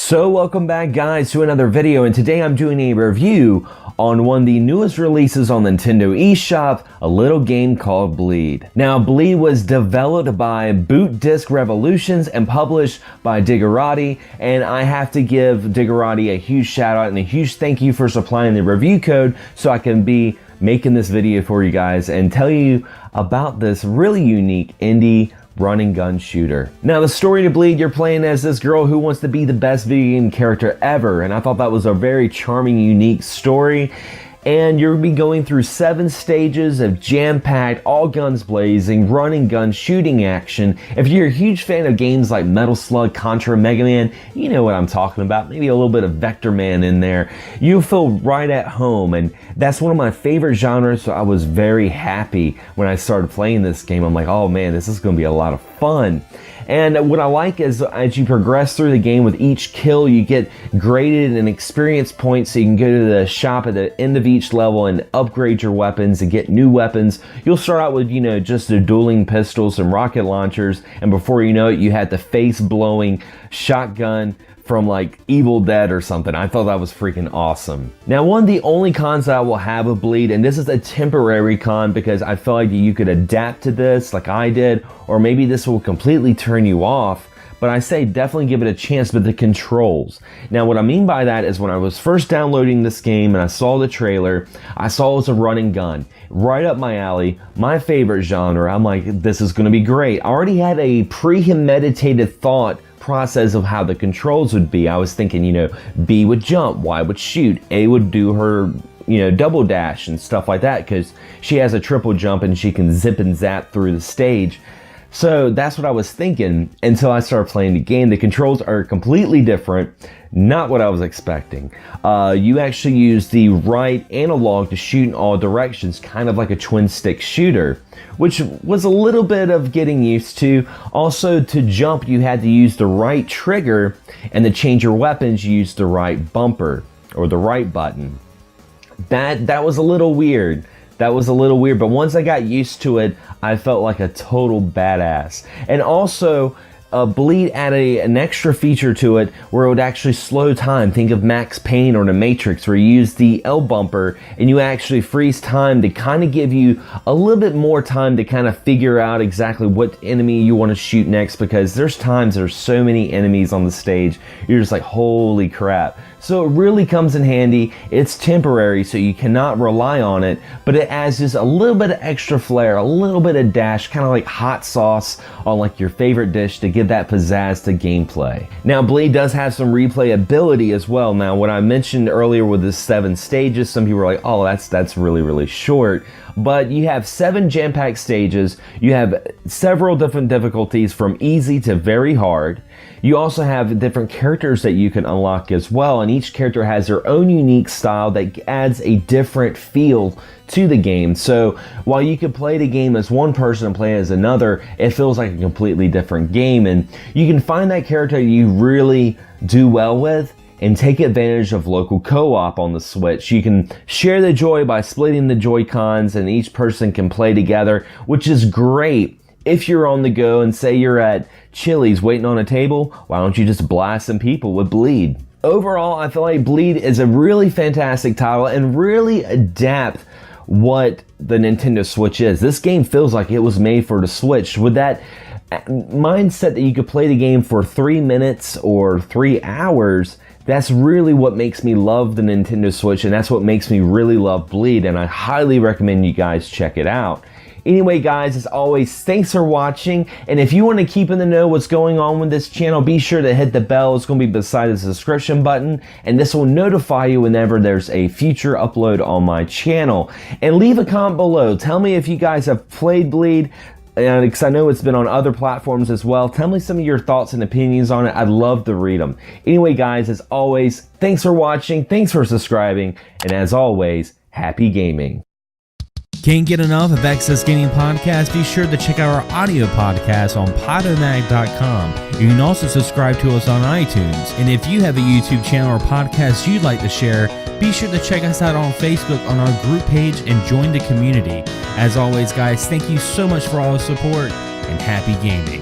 So welcome back guys to another video, and today I'm doing a review on one of the newest releases on Nintendo eShop, a little game called Bleed. Now Bleed was developed by Boot Disc Revolutions and published by Diggerati, and I have to give Diggerati a huge shout out and a huge thank you for supplying the review code so I can be making this video for you guys and tell you about this really unique indie run and gun shooter. Now the story to Bleed, you're playing as this girl who wants to be the best video game character ever, and I thought that was a very charming, unique story. And you'll be going through 7 stages of jam-packed, all guns blazing, run and gun shooting action. If you're a huge fan of games like Metal Slug, Contra, Mega Man, you know what I'm talking about. Maybe a little bit of Vector Man in there. You'll feel right at home, and that's one of my favorite genres, so I was very happy when I started playing this game. I'm like, oh man, this is going to be a lot of fun. And what I like is as you progress through the game with each kill, you get graded and experience points, so you can go to the shop at the end of each level and upgrade your weapons and get new weapons. You'll start out with, just the dueling pistols and rocket launchers, and before you know it, you had the face-blowing shotgun from like Evil Dead or something. I thought that was freaking awesome. Now, one of the only cons that I will have with Bleed, and this is a temporary con because I feel like you could adapt to this like I did, or maybe this will completely turn you off, but I say definitely give it a chance, but the controls. Now what I mean by that is when I was first downloading this game and I saw the trailer, I saw it was a run and gun. Right up my alley, my favorite genre. I'm like, this is gonna be great. I already had a premeditated thought process of how the controls would be. I was thinking, B would jump, Y would shoot, A would do her, double dash and stuff like that, because she has a triple jump and she can zip and zap through the stage. So that's what I was thinking until I started playing the game. The controls are completely different, not what I was expecting. You actually use the right analog to shoot in all directions, kind of like a twin stick shooter, which was a little bit of getting used to. Also, to jump, you had to use the right trigger, and to change your weapons, you used the right bumper or the right button. That was a little weird. That was a little weird, but once I got used to it, I felt like a total badass. And also, Bleed added an extra feature to it where it would actually slow time. Think of Max Payne or The Matrix, where you use the L bumper and you actually freeze time to kind of give you a little bit more time to kind of figure out exactly what enemy you want to shoot next, because there's so many enemies on the stage, you're just like, holy crap. So it really comes in handy. It's temporary, so you cannot rely on it, but it adds just a little bit of extra flair, a little bit of dash, kind of like hot sauce on like your favorite dish to give that pizzazz to gameplay. Now Bleed does have some replayability as well. Now what I mentioned earlier with the 7 stages, some people were like, oh, that's really short. But you have 7 jam-packed stages. You have several different difficulties from easy to very hard. You also have different characters that you can unlock as well, and each character has their own unique style that adds a different feel to the game. So while you could play the game as one person and play as another, it feels like a completely different game, and you can find that character you really do well with and take advantage of local co-op on the Switch. You can share the joy by splitting the Joy-Cons, and each person can play together, which is great. If you're on the go and say you're at Chili's waiting on a table, why don't you just blast some people with Bleed? Overall, I feel like Bleed is a really fantastic title and really adapt what the Nintendo Switch is. This game feels like it was made for the Switch, with that mindset that you could play the game for 3 minutes or 3 hours. That's really what makes me love the Nintendo Switch, and that's what makes me really love Bleed, and I highly recommend you guys check it out. Anyway guys, as always, thanks for watching, and if you want to keep in the know what's going on with this channel, be sure to hit the bell. It's going to be beside the subscription button, and this will notify you whenever there's a future upload on my channel. And leave a comment below. Tell me if you guys have played Bleed, because I know it's been on other platforms as well. Tell me some of your thoughts and opinions on it. I'd love to read them. Anyway guys, as always, thanks for watching, thanks for subscribing, and as always, happy gaming. Can't get enough of Excess Gaming Podcast? Be sure to check out our audio podcast on Podomatic.com. You can also subscribe to us on iTunes. And if you have a YouTube channel or podcast you'd like to share, be sure to check us out on Facebook on our group page and join the community. As always, guys, thank you so much for all the support, and happy gaming.